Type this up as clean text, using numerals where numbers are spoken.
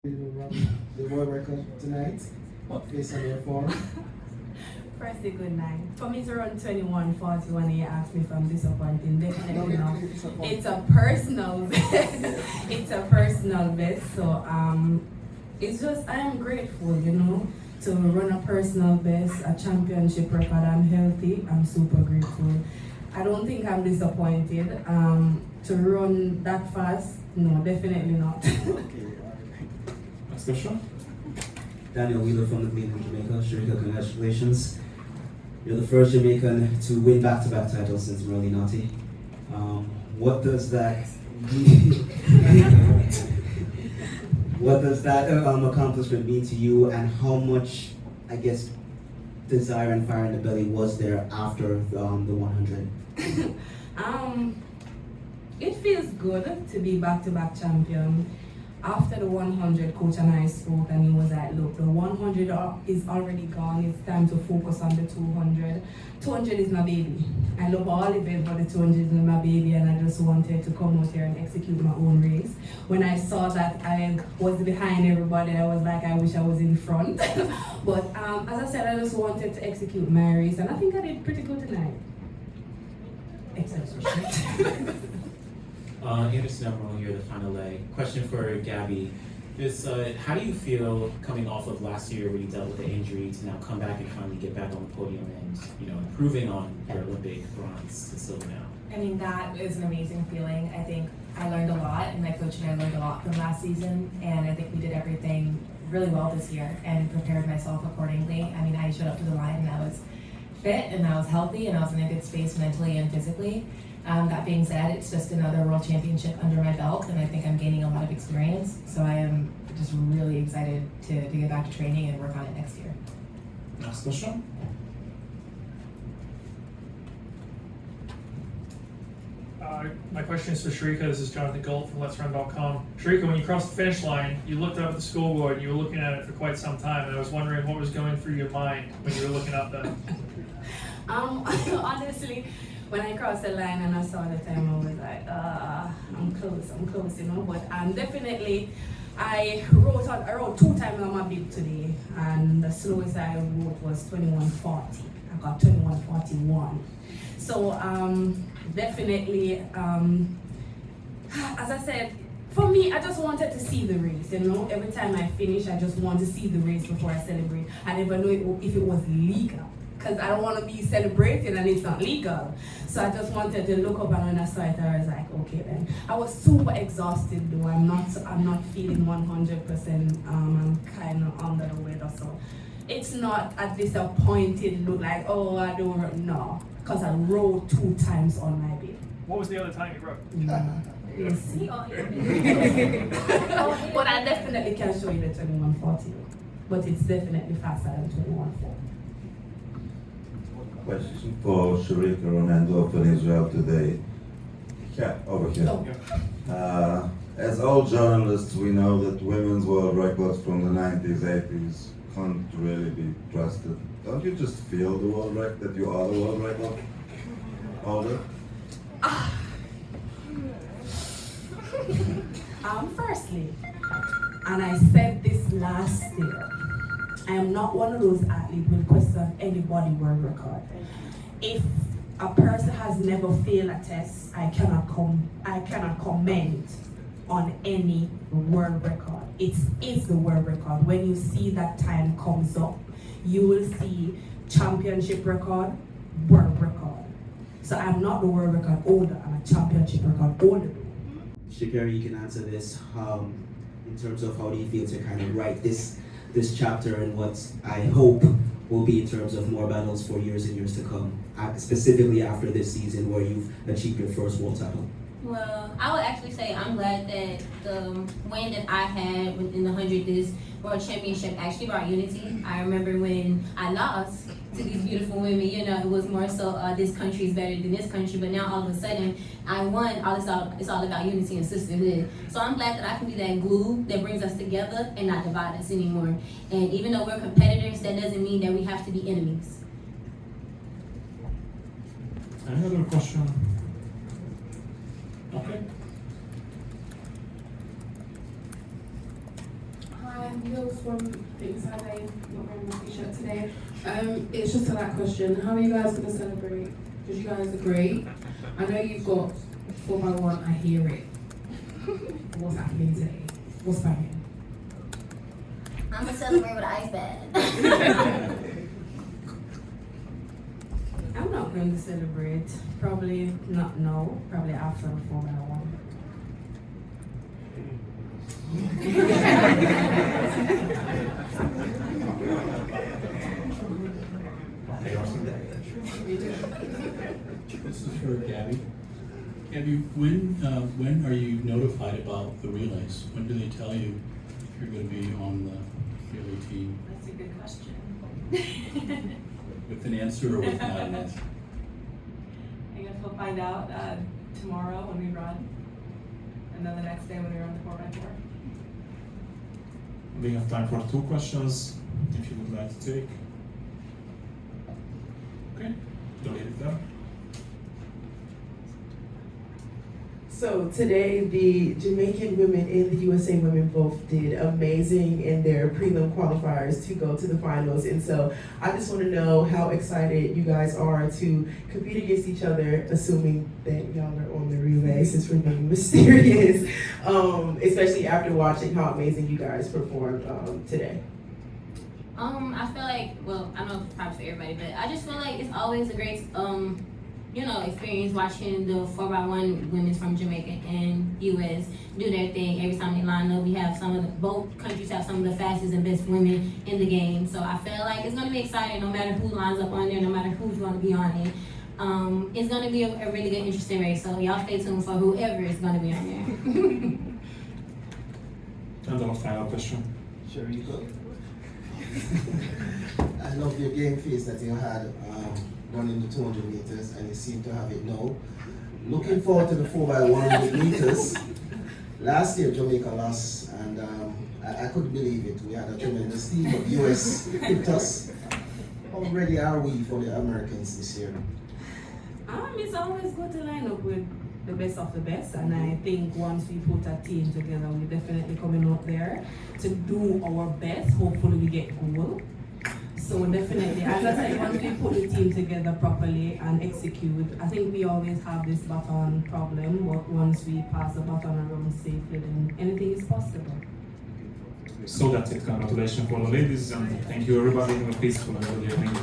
The world record tonight, based on your form. Firstly, good night. For me to run 21:41 and you ask me if I'm disappointed, definitely not. It's a personal best. It's a personal best. So it's just I am grateful, to run a personal best, a championship record. I'm healthy. I'm super grateful. I don't think I'm disappointed. To run that fast, no, definitely not. Next question. Daniel Wheeler from the Queen of Jamaica. Shericka, congratulations. You're the first Jamaican to win back-to-back titles since Merle Naughty. What does that what does that accomplishment mean to you, and how much, I guess, desire and fire in the belly was there after the 100? It feels good to be back-to-back champion. After the 100, coach and I spoke, and he was like, look, the 100 is already gone. It's time to focus on the 200. 200 is my baby. I love all of it, but the 200 is my baby, and I just wanted to come out here and execute my own race. When I saw that I was behind everybody, I was like, I wish I was in front. But as I said, I just wanted to execute my race, and I think I did pretty good tonight. Except for shit. Anderson Emerald here, the final leg. Question for Gabby. How do you feel coming off of last year where you dealt with the injury to now come back and finally get back on the podium and improving on your Olympic bronze to silver now? I mean, that is an amazing feeling. I think I learned a lot, and my coach and I learned a lot from last season, and I think we did everything really well this year and prepared myself accordingly. I mean, I showed up to the line and I was fit and I was healthy and I was in a good space mentally and physically. That being said, it's just another world championship under my belt, and I think I'm gaining a lot of experience. So I am just really excited to get back to training and work on it next year. Next question. My question is for Shericka. This is Jonathan Galt from Let'sRun.com. Shericka, when you crossed the finish line, you looked up at the scoreboard and you were looking at it for quite some time, and I was wondering what was going through your mind when you were looking up there. Honestly, when I crossed the line and I saw the time, I was like, I'm close, But definitely, I wrote 2 times on my bib today, and the slowest I wrote was 21:40. I got 21:41. So definitely, as I said, for me, I just wanted to see the race. Every time I finish, I just want to see the race before I celebrate. I never know if it was legal, because I don't want to be celebrating and it's not legal. So I just wanted to look up, and when I saw it, I was like, okay then. I was super exhausted though. I'm not feeling 100%. I'm kind of under the weather, so it's not a disappointed look like, oh, I don't know, because I rode 2 times on my bed. What was the other time you wrote? You'll see. But I definitely can show you the 21:40, but it's definitely faster than 21:40. Question for Shericka Ronaldo from Israel today. Yeah, over here. Oh. As all journalists, we know that women's world records from the 90s, 80s can't really be trusted. Don't you just feel the world record, that you are the world record holder? Firstly, and I said this last year, I am not one of those athletes who will question anybody's world record. If a person has never failed a test, I cannot comment on any world record. It is the world record. When you see that time comes up, you will see championship record, world record. So I'm not the world record holder, I'm a championship record holder. Shakira, you can answer this. In terms of how do you feel to kind of write this chapter and what I hope will be in terms of more battles for years and years to come, specifically after this season where you've achieved your first world title? Well, I would actually say I'm glad that the win that I had in the 100 this World Championship actually brought unity. I remember when I lost to these beautiful women, it was more so this country is better than this country, but now all of a sudden I won. It's all about unity and sisterhood. So I'm glad that I can be that glue that brings us together and not divide us anymore. And even though we're competitors, that doesn't mean that we have to be enemies. Any other question? Okay. Mills from Things I Day, not wearing my t-shirt today. It's just a that question. How are you guys going to celebrate? Because you guys are great. I know you've got 4x1, I hear it. What's happening today? What's happening? I'm gonna celebrate with an ice bath. I'm not going to celebrate. Probably not now. Probably after the 4x1. This is for Gabby. Gabby, when are you notified about the relays? When do they tell you you're going to be on the relay team? That's a good question. With an answer or without an answer? I guess we'll find out tomorrow when we run, and then the next day when we run the 4x4. We have time for 2 questions, if you would like to take. Okay, don't leave it there. So today, the Jamaican women and the USA women both did amazing in their prelim qualifiers to go to the finals. And so I just want to know how excited you guys are to compete against each other, assuming that y'all are on the relay, since we're being mysterious, especially after watching how amazing you guys performed today. I feel like, well, I know it's probably for everybody, but I just feel like it's always a great, experience watching the 4x1 women from Jamaica and US do their thing. Every time they line up, we have both countries have some of the fastest and best women in the game. So I feel like it's gonna be exciting no matter who lines up on there, no matter who's gonna be on it. It's gonna be a really good, interesting race. So y'all stay tuned for whoever is gonna be on there. And our final question. Shericka. I love your game face that you had running the 200 meters, and you seem to have it now. Looking forward to the 4x100 meters. Last year, Jamaica lost, and I couldn't believe it. We had a tremendous team, but US picked us. How ready are we for the Americans this year? It's always good to line up with the best of the best, and I think once we put a team together, we're definitely coming out there to do our best. Hopefully we get goal. So definitely, as I said, once we put the team together properly and execute, I think we always have this baton problem, but once we pass the baton around safely, then anything is possible. So that's it. Congratulations for the ladies, and thank you everybody. Have a peaceful and good evening.